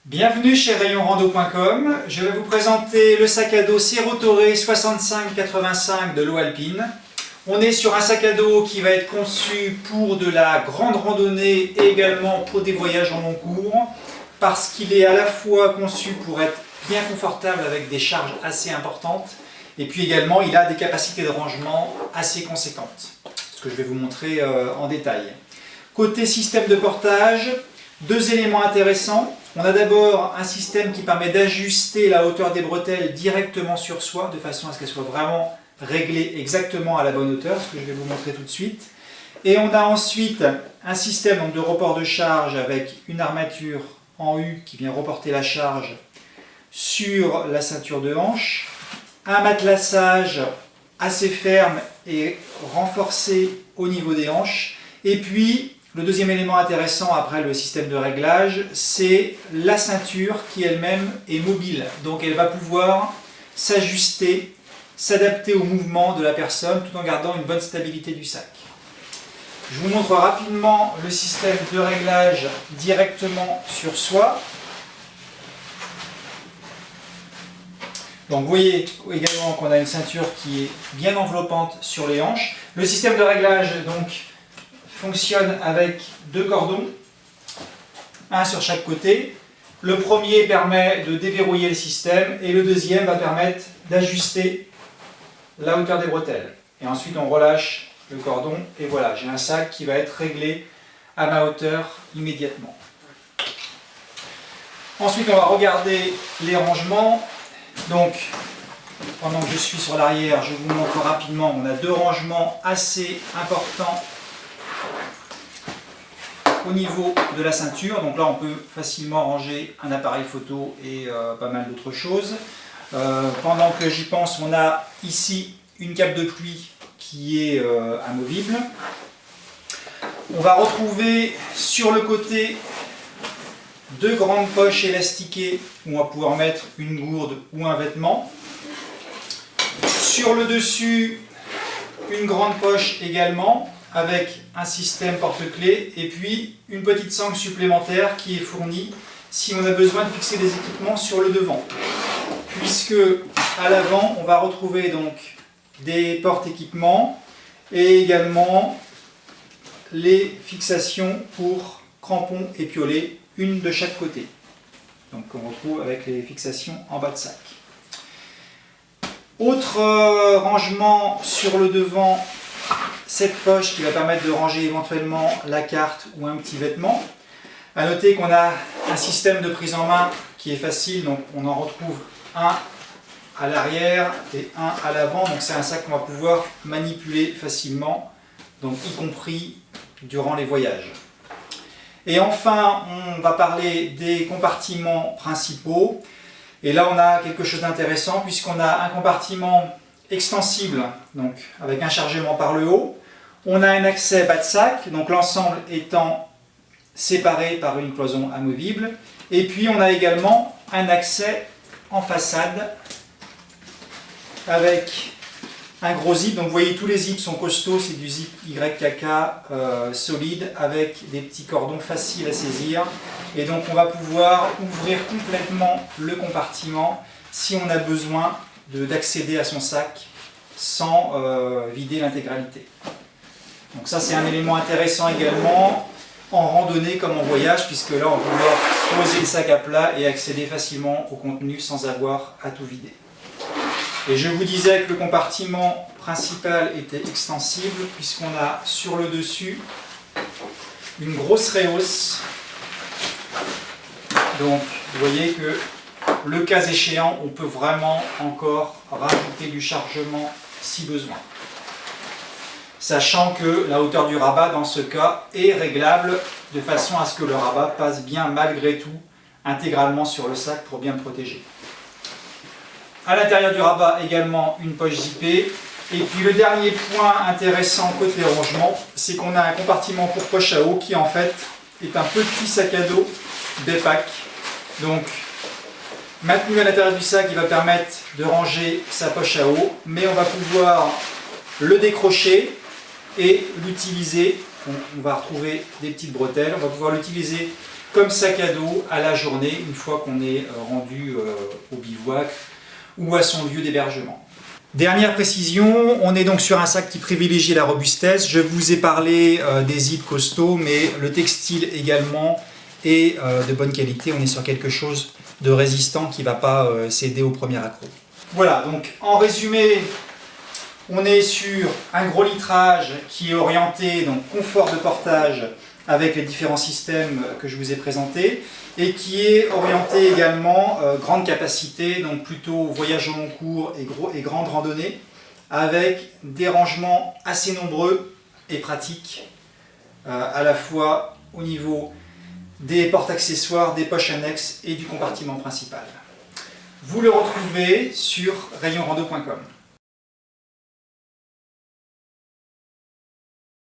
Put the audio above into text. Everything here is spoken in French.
Bienvenue chez rayonrando.com. Je vais vous présenter le sac à dos Serotore 65-85 de l'eau alpine. On est sur un sac à dos qui va être conçu pour de la grande randonnée et également pour des voyages en long cours, parce qu'il est à la fois conçu pour être bien confortable avec des charges assez importantes, et puis également il a des capacités de rangement assez conséquentes, ce que je vais vous montrer en détail. Côté système de portage, deux éléments intéressants. On a d'abord un système qui permet d'ajuster la hauteur des bretelles directement sur soi, de façon à ce qu'elles soient vraiment réglées exactement à la bonne hauteur, ce que je vais vous montrer tout de suite. Et on a ensuite un système de report de charge avec une armature en U qui vient reporter la charge sur la ceinture de hanche, un matelassage assez ferme et renforcé au niveau des hanches, et puis le deuxième élément intéressant après le système de réglage, c'est la ceinture qui elle-même est mobile. Donc elle va pouvoir s'ajuster, s'adapter au mouvement de la personne tout en gardant une bonne stabilité du sac. Je vous montre rapidement le système de réglage directement sur soi. Donc vous voyez également qu'on a une ceinture qui est bien enveloppante sur les hanches. Le système de réglage fonctionne avec deux cordons, un sur chaque côté. Le premier permet de déverrouiller le système et le deuxième va permettre d'ajuster la hauteur des bretelles. Et ensuite on relâche le cordon et voilà, j'ai un sac qui va être réglé à ma hauteur immédiatement. Ensuite on va regarder les rangements. Donc pendant que je suis sur l'arrière, je vous montre rapidement, on a deux rangements assez importants au niveau de la ceinture. Donc là on peut facilement ranger un appareil photo et pas mal d'autres choses. Pendant que j'y pense, on a ici une cape de pluie qui est amovible. On va retrouver sur le côté deux grandes poches élastiquées où on va pouvoir mettre une gourde ou un vêtement. Sur le dessus, une grande poche également, avec un système porte-clés et puis une petite sangle supplémentaire qui est fournie si on a besoin de fixer des équipements sur le devant. Puisque à l'avant, on va retrouver donc des porte-équipements et également les fixations pour crampons et piolets, une de chaque côté. Donc on retrouve avec les fixations en bas de sac. Autre rangement sur le devant, cette poche qui va permettre de ranger éventuellement la carte ou un petit vêtement. A noter qu'on a un système de prise en main qui est facile, donc on en retrouve un à l'arrière et un à l'avant, donc c'est un sac qu'on va pouvoir manipuler facilement, donc y compris durant les voyages. Et enfin, on va parler des compartiments principaux. Et là, on a quelque chose d'intéressant puisqu'on a un compartiment extensible, donc avec un chargement par le haut. On a un accès bas de sac, donc l'ensemble étant séparé par une cloison amovible. Et puis on a également un accès en façade avec un gros zip. Donc vous voyez, tous les zips sont costauds, c'est du zip YKK solide avec des petits cordons faciles à saisir. Et donc on va pouvoir ouvrir complètement le compartiment si on a besoin d'accéder à son sac sans vider l'intégralité. Donc ça c'est un élément intéressant également en randonnée comme en voyage, puisque là on va pouvoir poser le sac à plat et accéder facilement au contenu sans avoir à tout vider. Et je vous disais que le compartiment principal était extensible puisqu'on a sur le dessus une grosse rehausse. Donc vous voyez que le cas échéant, on peut vraiment encore rajouter du chargement si besoin. Sachant que la hauteur du rabat dans ce cas est réglable de façon à ce que le rabat passe bien malgré tout intégralement sur le sac pour bien le protéger. À l'intérieur du rabat également une poche zippée. Et puis le dernier point intéressant côté rangement, c'est qu'on a un compartiment pour poche à eau qui en fait est un petit sac à dos Bepac. Donc maintenu à l'intérieur du sac, il va permettre de ranger sa poche à eau, mais on va pouvoir le décrocher et l'utiliser on va retrouver des petites bretelles. On va pouvoir l'utiliser comme sac à dos à la journée, une fois qu'on est rendu au bivouac ou à son lieu d'hébergement. Dernière précision, on est donc sur un sac qui privilégie la robustesse. Je vous ai parlé des zips costauds, mais le textile également est de bonne qualité. On est sur quelque chose de résistant qui ne va pas céder au premier accroc. Voilà, donc en résumé, on est sur un gros litrage qui est orienté, donc confort de portage avec les différents systèmes que je vous ai présentés, et qui est orienté également grande capacité, donc plutôt voyage au long cours et grande randonnée, avec des rangements assez nombreux et pratiques, à la fois au niveau des portes accessoires, des poches annexes et du compartiment principal. Vous le retrouvez sur rayonrando.com.